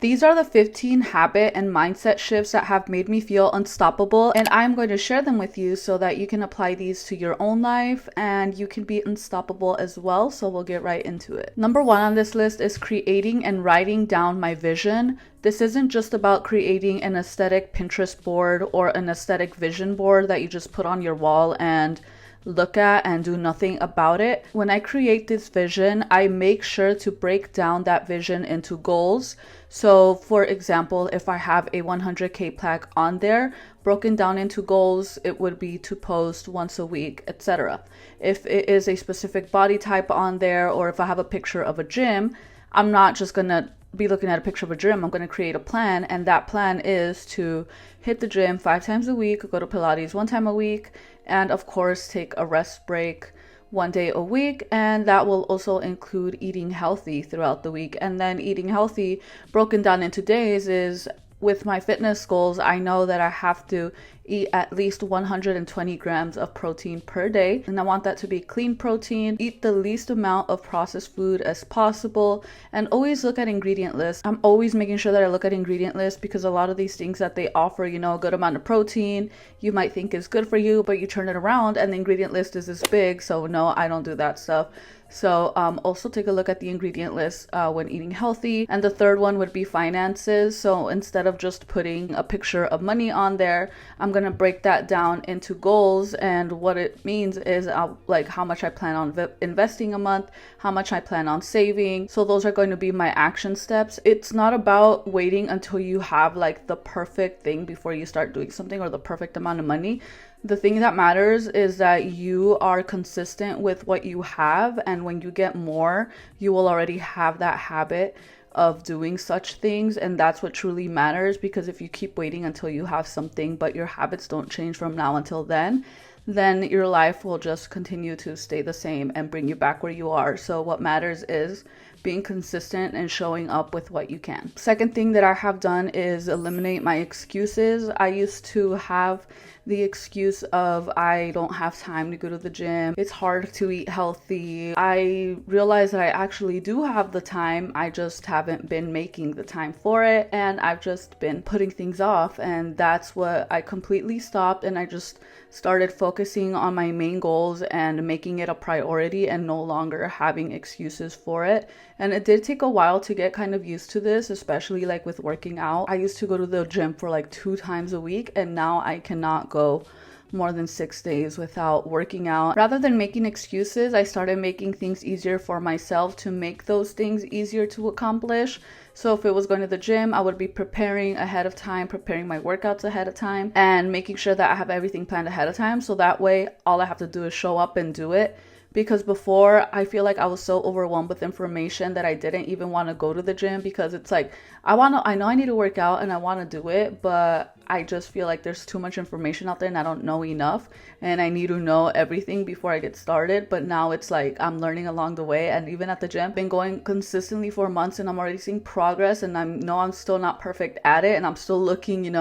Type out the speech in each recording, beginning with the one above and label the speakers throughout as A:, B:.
A: These are the 15 habit and mindset shifts that have made me feel unstoppable, and I'm going to share them with you so that you can apply these to your own life and you can be unstoppable as well. So we'll get right into it. Number one on this list is creating and writing down my vision. This isn't just about creating an aesthetic Pinterest board or an aesthetic vision board that you just put on your wall and look at and do nothing about it. When I create this vision, I make sure to break down that vision into goals. So for example, if I have a 100K plaque on there, broken down into goals, it would be to post once a week, etc. If it is a specific body type on there, or if I have a picture of a gym, I'm not just gonna be looking at a picture of a gym. I'm going to create a plan, and that plan is to hit the gym 5 times a week, go to Pilates 1 time a week, and of course take a rest break 1 day a week. And that will also include eating healthy throughout the week. And then eating healthy broken down into days is, with my fitness goals, I know that I have to eat at least 120 grams of protein per day. And I want that to be clean protein, eat the least amount of processed food as possible, and always look at ingredient lists. I'm always making sure that I look at ingredient lists, because a lot of these things that they offer, a good amount of protein, you might think is good for you, but you turn it around and the ingredient list is this big. So no, I don't do that stuff. So also take a look at the ingredient list when eating healthy. And the third one would be finances. So instead of just putting a picture of money on there, I'm going to break that down into goals. And what it means is like how much I plan on investing a month, how much I plan on saving. So those are going to be my action steps. It's not about waiting until you have like the perfect thing before you start doing something, or the perfect amount of money. The thing that matters is that you are consistent with what you have, and when you get more, you will already have that habit of doing such things, and that's what truly matters. Because if you keep waiting until you have something but your habits don't change from now until then your life will just continue to stay the same and bring you back where you are. So what matters is being consistent and showing up with what you can. Second thing that I have done is eliminate my excuses. I used to have the excuse of I don't have time to go to the gym, it's hard to eat healthy. I realized that I actually do have the time, I just haven't been making the time for it, and I've just been putting things off. And that's what I completely stopped, and I just started focusing on my main goals and making it a priority and no longer having excuses for it. And it did take a while to get kind of used to this, especially like with working out. I used to go to the gym for like 2 times a week, and now I cannot go more than 6 days without working out. Rather than making excuses, I started making things easier for myself to make those things easier to accomplish. So if it was going to the gym, I would be preparing ahead of time, preparing my workouts ahead of time, and making sure that I have everything planned ahead of time. So that way, all I have to do is show up and do it. Because before, I feel like I was so overwhelmed with information that I didn't even want to go to the gym, because it's like, I know I need to work out and I want to do it, but I just feel like there's too much information out there and I don't know enough, and I need to know everything before I get started. But now it's like I'm learning along the way, and even at the gym, been going consistently for months and I'm already seeing progress, and I'm still not perfect at it, and I'm still looking,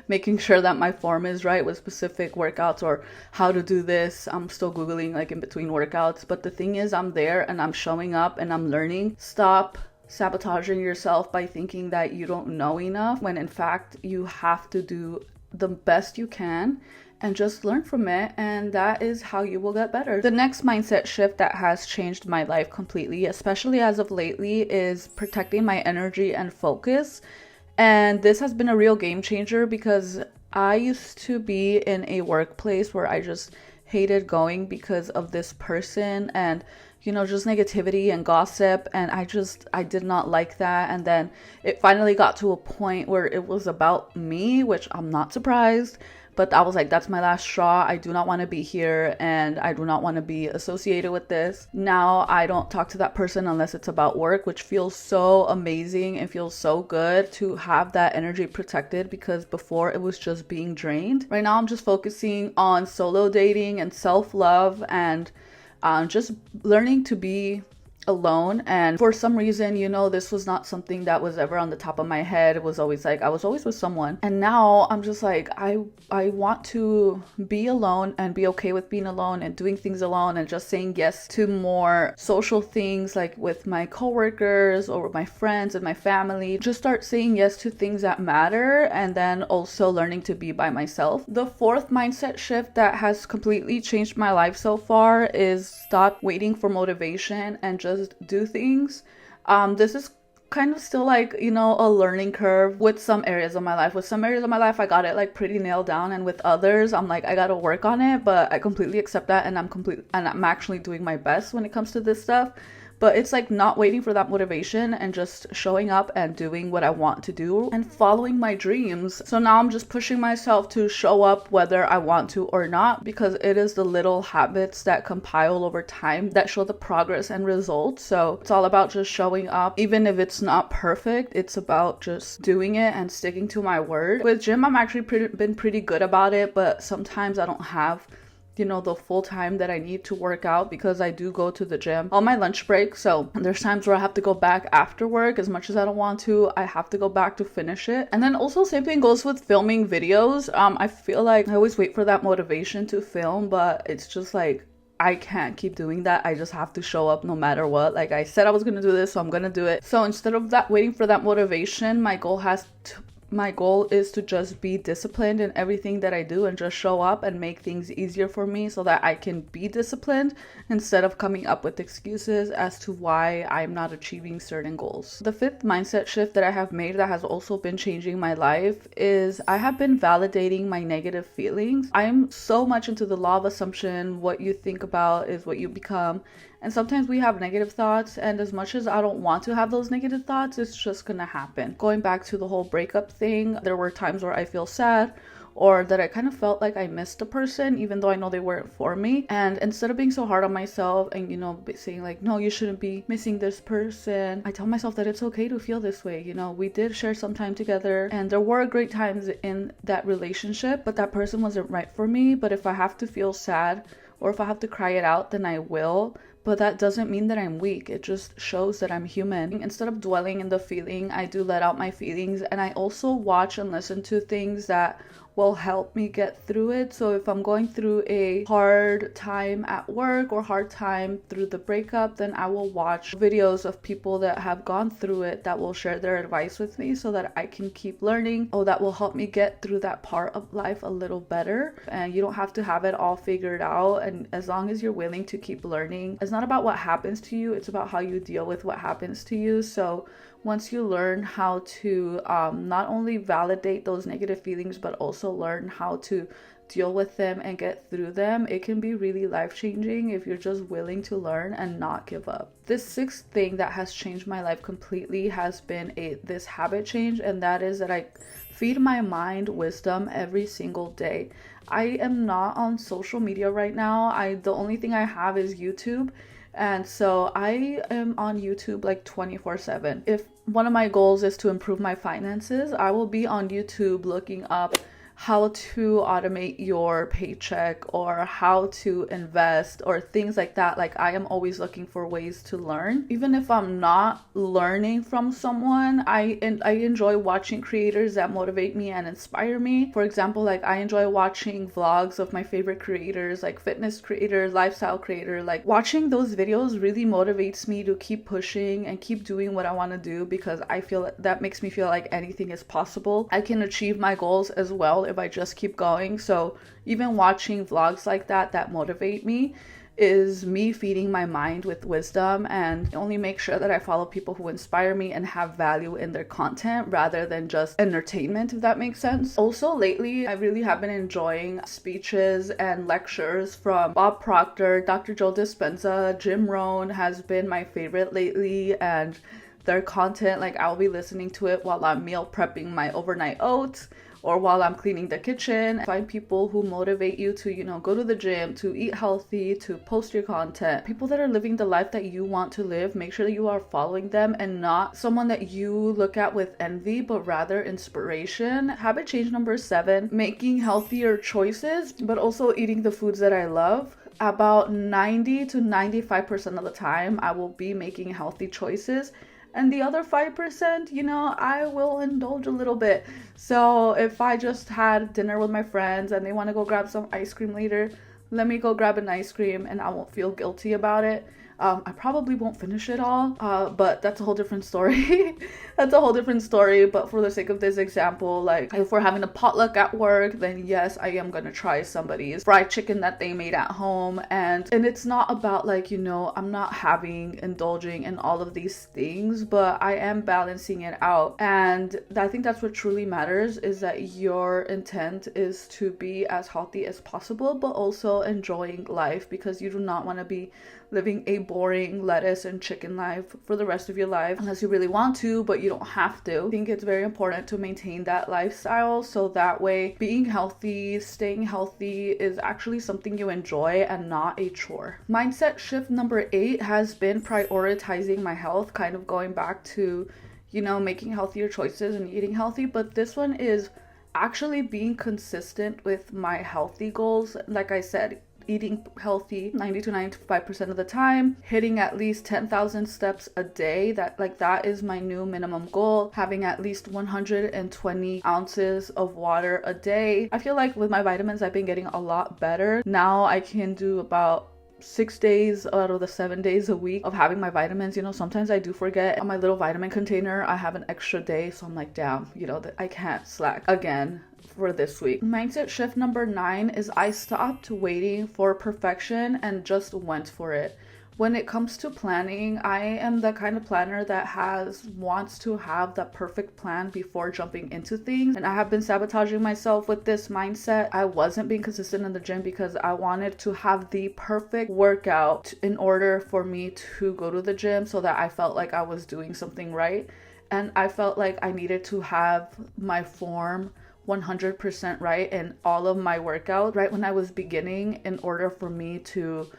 A: making sure that my form is right with specific workouts or how to do this. I'm still Googling like in between workouts, but the thing is, I'm there and I'm showing up and I'm learning. Stop sabotaging yourself by thinking that you don't know enough, when in fact you have to do the best you can and just learn from it, and that is how you will get better. The next mindset shift that has changed my life completely, especially as of lately, is protecting my energy and focus. And this has been a real game changer, because I used to be in a workplace where I just hated going because of this person and just negativity and gossip, and I did not like that. And then it finally got to a point where it was about me, which I'm not surprised, but I was like, that's my last straw. I do not want to be here, and I do not want to be associated with this. Now I don't talk to that person unless it's about work, which feels so amazing and feels so good to have that energy protected, because before it was just being drained. Right now I'm just focusing on solo dating and self-love, and just learning to be alone. And for some reason, this was not something that was ever on the top of my head. It was always like I was always with someone. And now I'm just like, I want to be alone and be okay with being alone and doing things alone and just saying yes to more social things, like with my coworkers or with my friends and my family. Just start saying yes to things that matter, and then also learning to be by myself. The fourth mindset shift that has completely changed my life so far is stop waiting for motivation and just do things. This is kind of still like, a learning curve with some areas of my life. With some areas of my life, I got it like pretty nailed down, and with others, I'm like, I gotta work on it, but I completely accept that, and I'm actually doing my best when it comes to this stuff. But it's like not waiting for that motivation and just showing up and doing what I want to do and following my dreams. So now I'm just pushing myself to show up whether I want to or not, because it is the little habits that compile over time that show the progress and results. So it's all about just showing up. Even if it's not perfect, it's about just doing it and sticking to my word. With gym, I'm actually been pretty good about it, but sometimes I don't have the full time that I need to work out, because I do go to the gym on my lunch break. So there's times where I have to go back after work. As much as I don't want to, I have to go back to finish it. And then also same thing goes with filming videos. I feel like I always wait for that motivation to film, but it's just like, I can't keep doing that. I just have to show up no matter what. Like I said I was gonna do this, so I'm gonna do it. So instead of that waiting for that motivation, my goal is to just be disciplined in everything that I do and just show up and make things easier for me so that I can be disciplined instead of coming up with excuses as to why I'm not achieving certain goals. The fifth mindset shift that I have made that has also been changing my life is I have been validating my negative feelings. I'm so much into the law of assumption. What you think about is what you become. And sometimes we have negative thoughts, and as much as I don't want to have those negative thoughts, it's just gonna happen. Going back to the whole breakup thing, there were times where I feel sad or that I kind of felt like I missed a person, even though I know they weren't for me. And instead of being so hard on myself and, saying like, no, you shouldn't be missing this person, I tell myself that it's okay to feel this way. We did share some time together and there were great times in that relationship, but that person wasn't right for me. But if I have to feel sad or if I have to cry it out, then I will. But that doesn't mean that I'm weak. It just shows that I'm human. Instead of dwelling in the feeling, I do let out my feelings, and I also watch and listen to things that will help me get through it. So if I'm going through a hard time at work or hard time through the breakup, then I will watch videos of people that have gone through it that will share their advice with me so that I can keep learning. That will help me get through that part of life a little better. And you don't have to have it all figured out. And as long as you're willing to keep learning, it's not about what happens to you, it's about how you deal with what happens to you. So once you learn how to not only validate those negative feelings, but also learn how to deal with them and get through them, it can be really life-changing if you're just willing to learn and not give up. This sixth thing that has changed my life completely has been this habit change, and that is that I feed my mind wisdom every single day. I am not on social media right now. The only thing I have is YouTube. And so I am on YouTube like 24/7. If one of my goals is to improve my finances, I will be on YouTube looking up how to automate your paycheck or how to invest or things like that. Like I am always looking for ways to learn. Even if I'm not learning from someone, I enjoy watching creators that motivate me and inspire me. For example, like I enjoy watching vlogs of my favorite creators, like fitness creators, lifestyle creators. Like watching those videos really motivates me to keep pushing and keep doing what I want to do, because I feel that makes me feel like anything is possible. I can achieve my goals as well if I just keep going. So even watching vlogs like that motivate me is me feeding my mind with wisdom, and only make sure that I follow people who inspire me and have value in their content rather than just entertainment, if that makes sense. Also lately, I really have been enjoying speeches and lectures from Bob Proctor, Dr. Joe Dispenza. Jim Rohn has been my favorite lately, and their content. Like I'll be listening to it while I'm meal prepping my overnight oats or while I'm cleaning the kitchen. Find people who motivate you to, go to the gym, to eat healthy, to post your content. People that are living the life that you want to live. Make sure that you are following them and not someone that you look at with envy, but rather inspiration. Habit change number 7, making healthier choices, but also eating the foods that I love. About 90 to 95% of the time, I will be making healthy choices. And the other 5%, I will indulge a little bit. So if I just had dinner with my friends and they want to go grab some ice cream later, let me go grab an ice cream and I won't feel guilty about it. I probably won't finish it all, but that's a whole different story. That's a whole different story. But for the sake of this example, like if we're having a potluck at work, then yes, I am gonna try somebody's fried chicken that they made at home. And it's not about like, I'm not indulging in all of these things, but I am balancing it out. And I think that's what truly matters, is that your intent is to be as healthy as possible, but also enjoying life, because you do not want to be living a boring lettuce and chicken life for the rest of your life, unless you really want to, but you don't have to. I think it's very important to maintain that lifestyle, so that way being healthy, staying healthy is actually something you enjoy and not a chore. Mindset shift number 8 has been prioritizing my health, kind of going back to, making healthier choices and eating healthy, but this one is actually being consistent with my healthy goals. Like I said, eating healthy 90 to 95% of the time, hitting at least 10,000 steps a day. That is my new minimum goal. Having at least 120 ounces of water a day. I feel like with my vitamins, I've been getting a lot better. Now I can do about 6 days out of the 7 days a week of having my vitamins. Sometimes I do forget. On my little vitamin container, I have an extra day, so I'm like, damn, I can't slack again for this week. Mindset shift number 9 is I stopped waiting for perfection and just went for it. When it comes to planning, I am the kind of planner that wants to have the perfect plan before jumping into things. And I have been sabotaging myself with this mindset. I wasn't being consistent in the gym because I wanted to have the perfect workout in order for me to go to the gym, so that I felt like I was doing something right. And I felt like I needed to have my form 100% right in all of my workouts right when I was beginning, in order for me to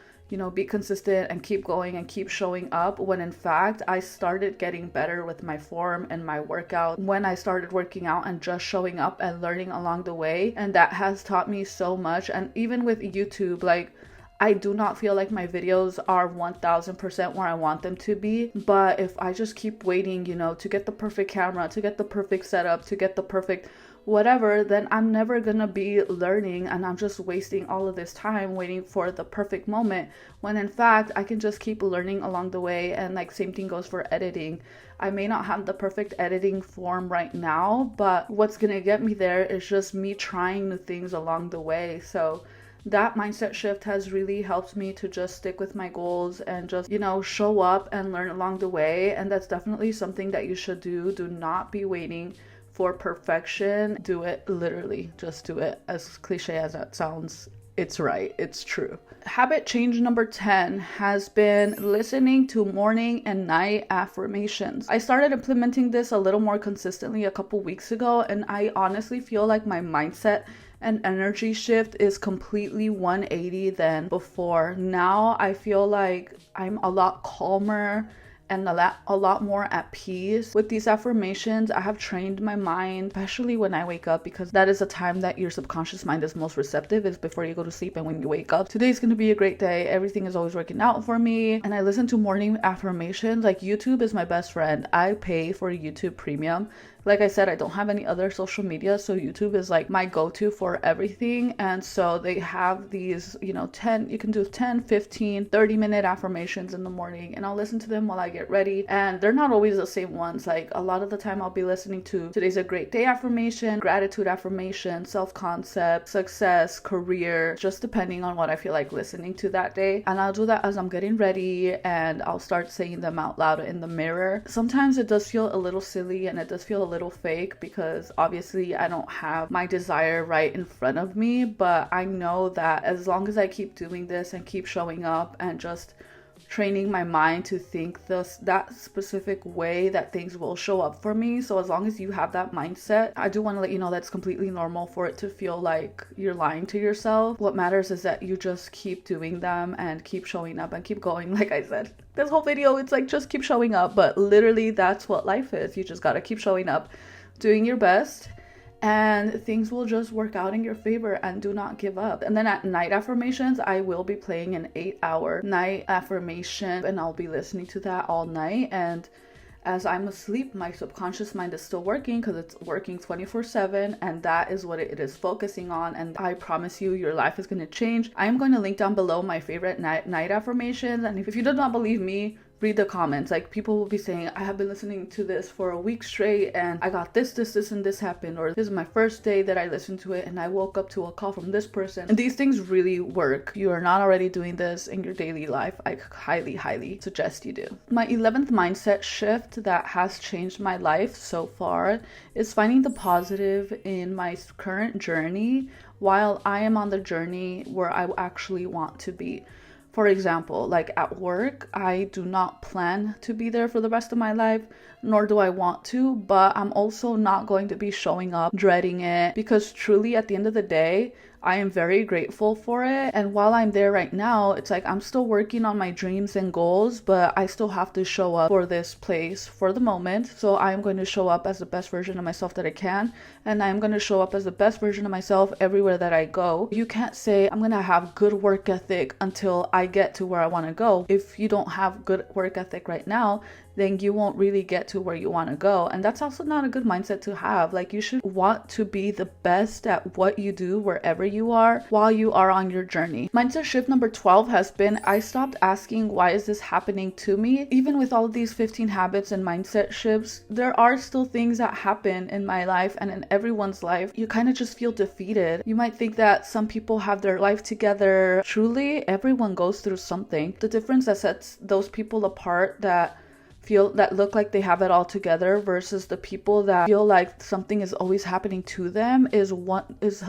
A: be consistent and keep going and keep showing up, when in fact I started getting better with my form and my workout when I started working out and just showing up and learning along the way. And that has taught me so much. And even with YouTube, like, I do not feel like my videos are 1000% where I want them to be. But if I just keep waiting, to get the perfect camera, to get the perfect setup, to get the perfect whatever, then I'm never gonna be learning, and I'm just wasting all of this time waiting for the perfect moment, when in fact I can just keep learning along the way. And like, same thing goes for editing. I may not have the perfect editing form right now, but what's gonna get me there is just me trying new things along the way. So that mindset shift has really helped me to just stick with my goals and just, show up and learn along the way. And that's definitely something that you should do. Do not be waiting for perfection. Do it literally. Just do it. As cliche as that sounds, it's right. It's true. Habit change number 10 has been listening to morning and night affirmations. I started implementing this a little more consistently a couple weeks ago, and I honestly feel like my mindset and energy shift is completely 180 than before. Now I feel like I'm a lot calmer and a lot more at peace. With these affirmations, I have trained my mind, especially when I wake up, because that is the time that your subconscious mind is most receptive, is before you go to sleep and when you wake up. Today's gonna be a great day. Everything is always working out for me. And I listen to morning affirmations. Like, YouTube is my best friend. I pay for YouTube Premium. Like I said, I don't have any other social media, so YouTube is like my go-to for everything. And so they have these, you can do 10, 15, 30-minute affirmations in the morning, and I'll listen to them while I get ready. And they're not always the same ones. Like, a lot of the time I'll be listening to today's a great day affirmation, gratitude affirmation, self-concept, success, career, just depending on what I feel like listening to that day. And I'll do that as I'm getting ready, and I'll start saying them out loud in the mirror. Sometimes it does feel a little silly and it does feel a little fake, because obviously I don't have my desire right in front of me, but I know that as long as I keep doing this and keep showing up and just training my mind to think that specific way that things will show up for me. So as long as you have that mindset, I do want to let you know that's completely normal for it to feel like you're lying to yourself. What matters is that you just keep doing them and keep showing up and keep going. Like I said, this whole video, it's like just keep showing up, but literally that's what life is. You just gotta keep showing up, doing your best, and things will just work out in your favor. And do not give up. And then at night affirmations, I will be playing an 8-hour night affirmation, and I'll be listening to that all night. And as I'm asleep, my subconscious mind is still working, because it's working 24/7, and that is what it is focusing on. And I promise you, your life is going to change. I am going to link down below my favorite night affirmations, and if you do not believe me, read the comments. Like, people will be saying, I have been listening to this for a week straight and I got this and this happened, or this is my first day that I listened to it and I woke up to a call from this person. And these things really work. You are not already doing this in your daily life, I highly suggest you do. My 11th mindset shift that has changed my life so far is finding the positive in my current journey while I am on the journey where I actually want to be. For example, like at work, I do not plan to be there for the rest of my life, nor do I want to, but I'm also not going to be showing up dreading it, because truly at the end of the day, I am very grateful for it. And while I'm there right now, it's like I'm still working on my dreams and goals, but I still have to show up for this place for the moment. So I'm going to show up as the best version of myself that I can, and I'm going to show up as the best version of myself everywhere that I go. You can't say I'm going to have good work ethic until I get to where I want to go. If you don't have good work ethic right now, then you won't really get to where you want to go. And that's also not a good mindset to have. Like, you should want to be the best at what you do wherever you are while you are on your journey. Mindset shift number 12 has been, I stopped asking, why is this happening to me? Even with all of these 15 habits and mindset shifts, there are still things that happen in my life and in everyone's life. You kind of just feel defeated. You might think that some people have their life together. Truly, everyone goes through something. The difference that sets those people apart that look like they have it all together versus the people that feel like something is always happening to them is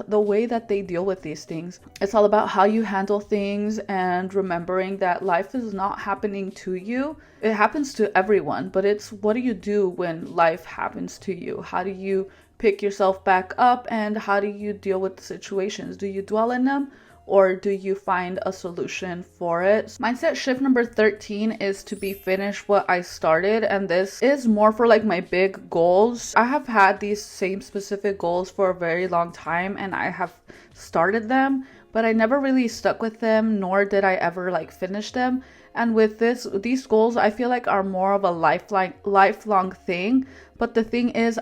A: the way that they deal with these things. It's all about how you handle things and remembering that life is not happening to you. It happens to everyone, but it's what do you do when life happens to you? How do you pick yourself back up, and how do you deal with the situations? Do you dwell in them, or do you find a solution for it? Mindset shift number 13 is to be finished what I started, and this is more for like my big goals. I have had these same specific goals for a very long time, and I have started them, but I never really stuck with them, nor did I ever like finish them. And with these goals, I feel like are more of a lifelong thing. But the thing is,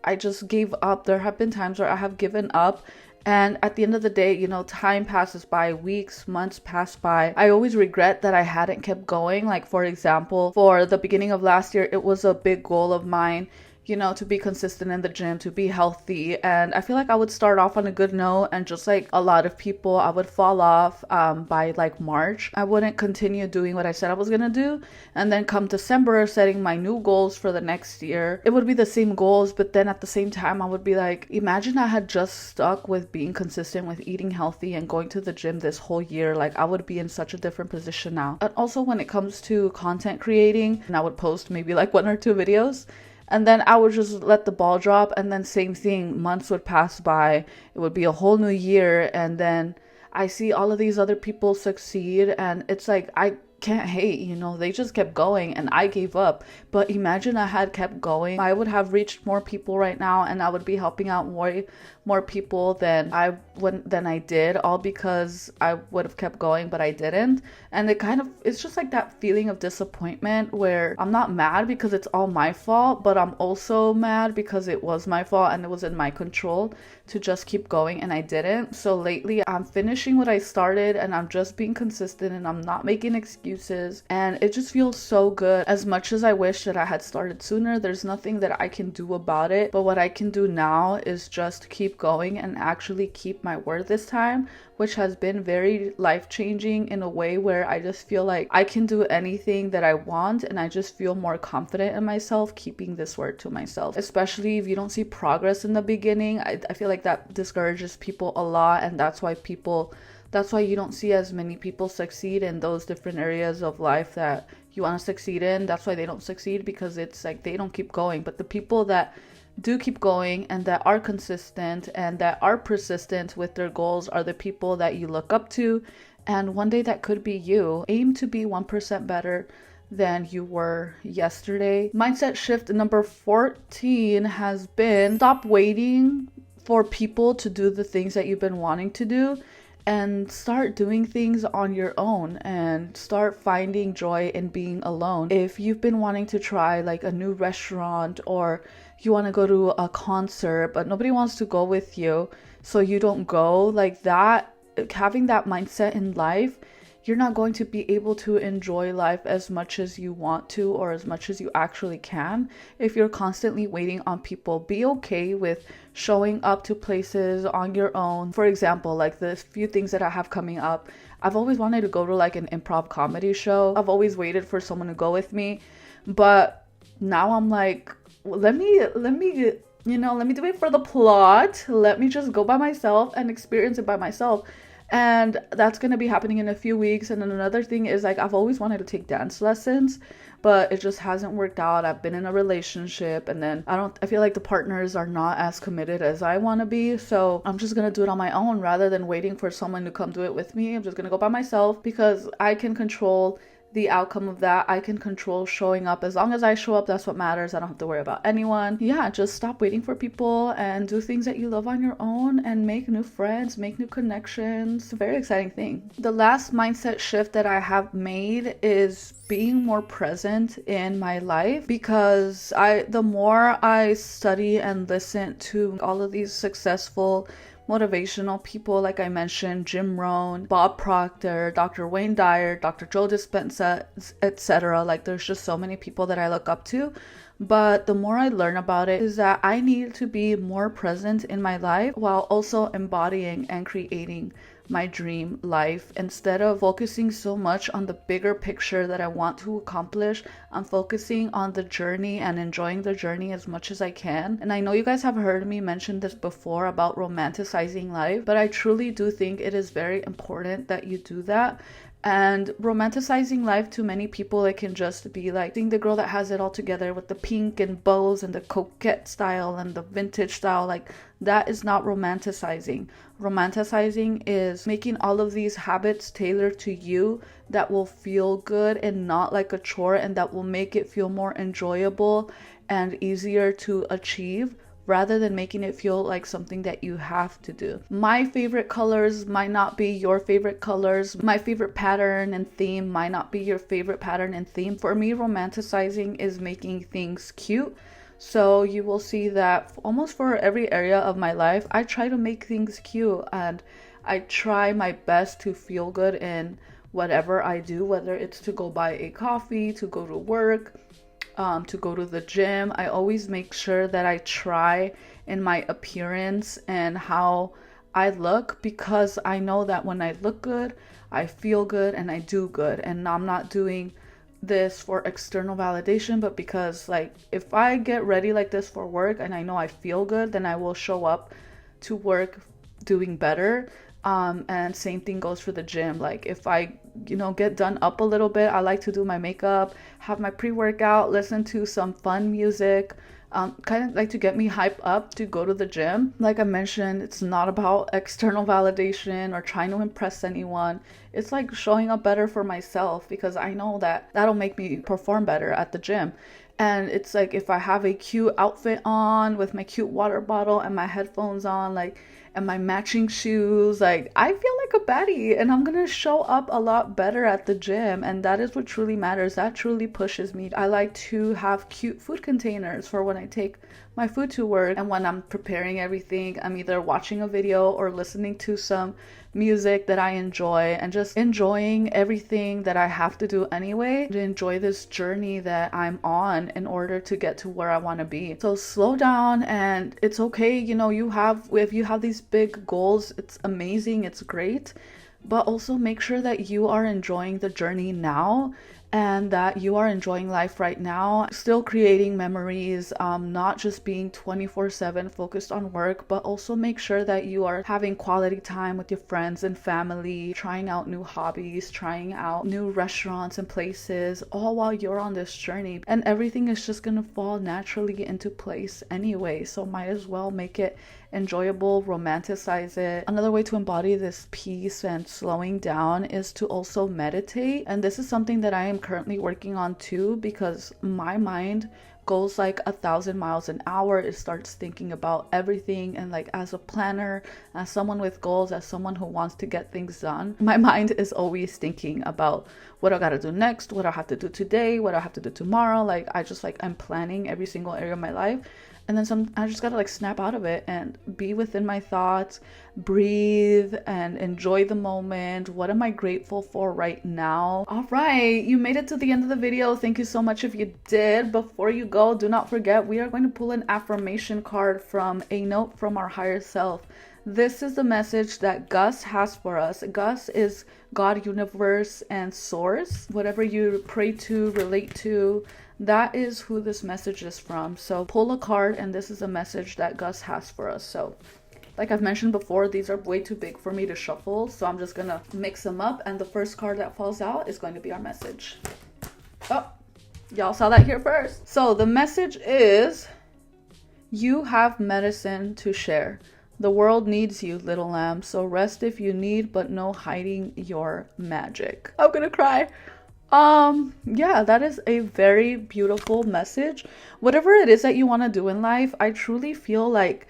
A: I just gave up. There have been times where I have given up. And at the end of the day, you know, time passes by, weeks, months pass by. I always regret that I hadn't kept going. Like, for example, for the beginning of last year, it was a big goal of mine, you know, to be consistent in the gym, to be healthy. And I feel like I would start off on a good note, and just like a lot of people, I would fall off by like March. I wouldn't continue doing what I said I was gonna do. And then come December, setting my new goals for the next year, it would be the same goals, but then at the same time, I would be like, imagine I had just stuck with being consistent with eating healthy and going to the gym this whole year. Like, I would be in such a different position now. And also when it comes to content creating, and I would post maybe like 1 or 2 videos, and then I would just let the ball drop, and then same thing, months would pass by, it would be a whole new year, and then I see all of these other people succeed, and it's like, I can't hate, you know, they just kept going and I gave up. But imagine I had kept going, I would have reached more people right now, and I would be helping out more people than I did, all because I would have kept going, but I didn't. And it's just like that feeling of disappointment where I'm not mad because it's all my fault, but I'm also mad because it was my fault and it was in my control to just keep going, and I didn't. So lately I'm finishing what I started, and I'm just being consistent, and I'm not making excuses, and it just feels so good. As much as I wish that I had started sooner, there's nothing that I can do about it, but what I can do now is just keep going and actually keep my word this time, which has been very life-changing in a way where I just feel like I can do anything that I want, and I just feel more confident in myself keeping this word to myself. Especially if you don't see progress in the beginning, I feel like that discourages people a lot, and that's why people That's why you don't see as many people succeed in those different areas of life that you want to succeed in. That's why they don't succeed, because it's like they don't keep going. But the people that do keep going and that are consistent and that are persistent with their goals are the people that you look up to. And one day that could be you. Aim to be 1% better than you were yesterday. Mindset shift number 14 has been stop waiting for people to do the things that you've been wanting to do, and start doing things on your own and start finding joy in being alone. If you've been wanting to try like a new restaurant, or you want to go to a concert but nobody wants to go with you, so you don't go, like that, having that mindset in life, you're not going to be able to enjoy life as much as you want to, or as much as you actually can, if you're constantly waiting on people. Be okay with showing up to places on your own. For example, like the few things that I have coming up, I've always wanted to go to like an improv comedy show. I've always waited for someone to go with me, but now I'm like, let me do it for the plot. Let me just go by myself and experience it by myself. And that's going to be happening in a few weeks. And then another thing is, like, I've always wanted to take dance lessons, but it just hasn't worked out. I've been in a relationship, and then I feel like the partners are not as committed as I want to be. So I'm just going to do it on my own rather than waiting for someone to come do it with me. I'm just going to go by myself, because I can control the outcome of that. I can control showing up. As long as I show up, that's what matters. I don't have to worry about anyone. Yeah, just stop waiting for people and do things that you love on your own, and make new friends, make new connections. It's a very exciting thing. The last mindset shift that I have made is being more present in my life, because the more I study and listen to all of these successful motivational people, like I mentioned, Jim Rohn, Bob Proctor, Dr. Wayne Dyer, Dr. Joe Dispenza, etc. Like, there's just so many people that I look up to. But the more I learn about it, is that I need to be more present in my life while also embodying and creating my dream life. Instead of focusing so much on the bigger picture that I want to accomplish, I'm focusing on the journey and enjoying the journey as much as I can. And I know you guys have heard me mention this before about romanticizing life, but I truly do think it is very important that you do that. And romanticizing life, to many people, it can just be like seeing the girl that has it all together with the pink and bows and the coquette style and the vintage style. Like, that is not romanticizing. Romanticizing is making all of these habits tailored to you that will feel good and not like a chore, and that will make it feel more enjoyable and easier to achieve, rather than making it feel like something that you have to do. My favorite colors might not be your favorite colors. My favorite pattern and theme might not be your favorite pattern and theme. For me, romanticizing is making things cute. So you will see that almost for every area of my life, I try to make things cute, and I try my best to feel good in whatever I do, whether it's to go buy a coffee, to go to work, to go to the gym. I always make sure that I try in my appearance and how I look, because I know that when I look good, I feel good and I do good. And I'm not doing this for external validation, but because, like, if I get ready like this for work and I know I feel good, then I will show up to work doing better. And same thing goes for the gym. Like, if I, get done up a little bit, I like to do my makeup, have my pre-workout, listen to some fun music, kind of like to get me hyped up to go to the gym. Like I mentioned, it's not about external validation or trying to impress anyone. It's like showing up better for myself, because I know that that'll make me perform better at the gym. And it's like, if I have a cute outfit on with my cute water bottle and my headphones on, like, and my matching shoes, like, I feel like a baddie, and I'm gonna show up a lot better at the gym. And that is what truly matters. That truly pushes me. I like to have cute food containers for when I take my food to work, and when I'm preparing everything, I'm either watching a video or listening to some music that I enjoy, and just enjoying everything that I have to do anyway, to enjoy this journey that I'm on in order to get to where I want to be. So slow down, and it's okay. If you have these big goals, it's amazing, it's great, but also make sure that you are enjoying the journey now, and that you are enjoying life right now, still creating memories, not just being 24/7 focused on work, but also make sure that you are having quality time with your friends and family, trying out new hobbies, trying out new restaurants and places, all while you're on this journey. And everything is just gonna fall naturally into place anyway, so might as well make it enjoyable, romanticize it. Another way to embody this peace and slowing down is to also meditate. And this is something that I am currently working on too, because my mind goes like 1,000 miles an hour. It starts thinking about everything, and like as a planner, as someone with goals, as someone who wants to get things done, my mind is always thinking about what I gotta do next, what I have to do today, what I have to do tomorrow. Like I'm planning every single area of my life. And then I just gotta like snap out of it and be within my thoughts, breathe and enjoy the moment. What am I grateful for right now? All right, you made it to the end of the video. Thank you so much if you did. Before you go, do not forget, we are going to pull an affirmation card from A Note from Our Higher Self. This is the message that Gus has for us. Gus is God, universe, and source. Whatever you pray to, relate to, that is who this message is from. So pull a card, and this is a message that Gus has for us. So like I've mentioned before, these are way too big for me to shuffle, so I'm just gonna mix them up, and the first card that falls out is going to be our message. Oh, y'all saw that here first. So the message is, you have medicine to share. The world needs you, little lamb, so rest if you need, but no hiding your magic. I'm gonna cry. Yeah, that is a very beautiful message. Whatever it is that you want to do in life, I truly feel like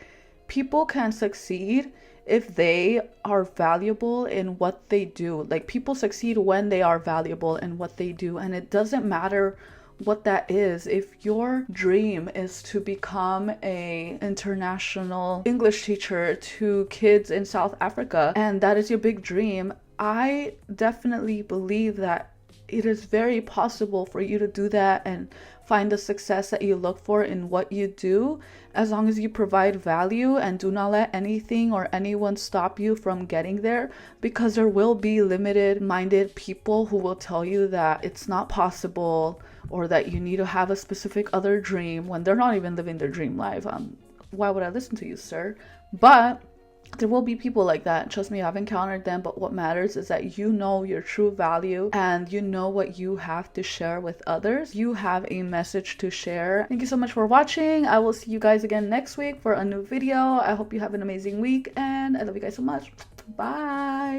A: people can succeed if they are valuable in what they do. Like, people succeed when they are valuable in what they do, and it doesn't matter what that is. If your dream is to become a international English teacher to kids in South Africa, and that is your big dream, I definitely believe that it is very possible for you to do that and find the success that you look for in what you do, as long as you provide value and do not let anything or anyone stop you from getting there, because there will be limited-minded people who will tell you that it's not possible or that you need to have a specific other dream when they're not even living their dream life. Why would I listen to you, sir? But there will be people like that. Trust me, I've encountered them. But what matters is that you know your true value and you know what you have to share with others. You have a message to share. Thank you so much for watching. I will see you guys again next week for a new video. I hope you have an amazing week, and I love you guys so much. Bye.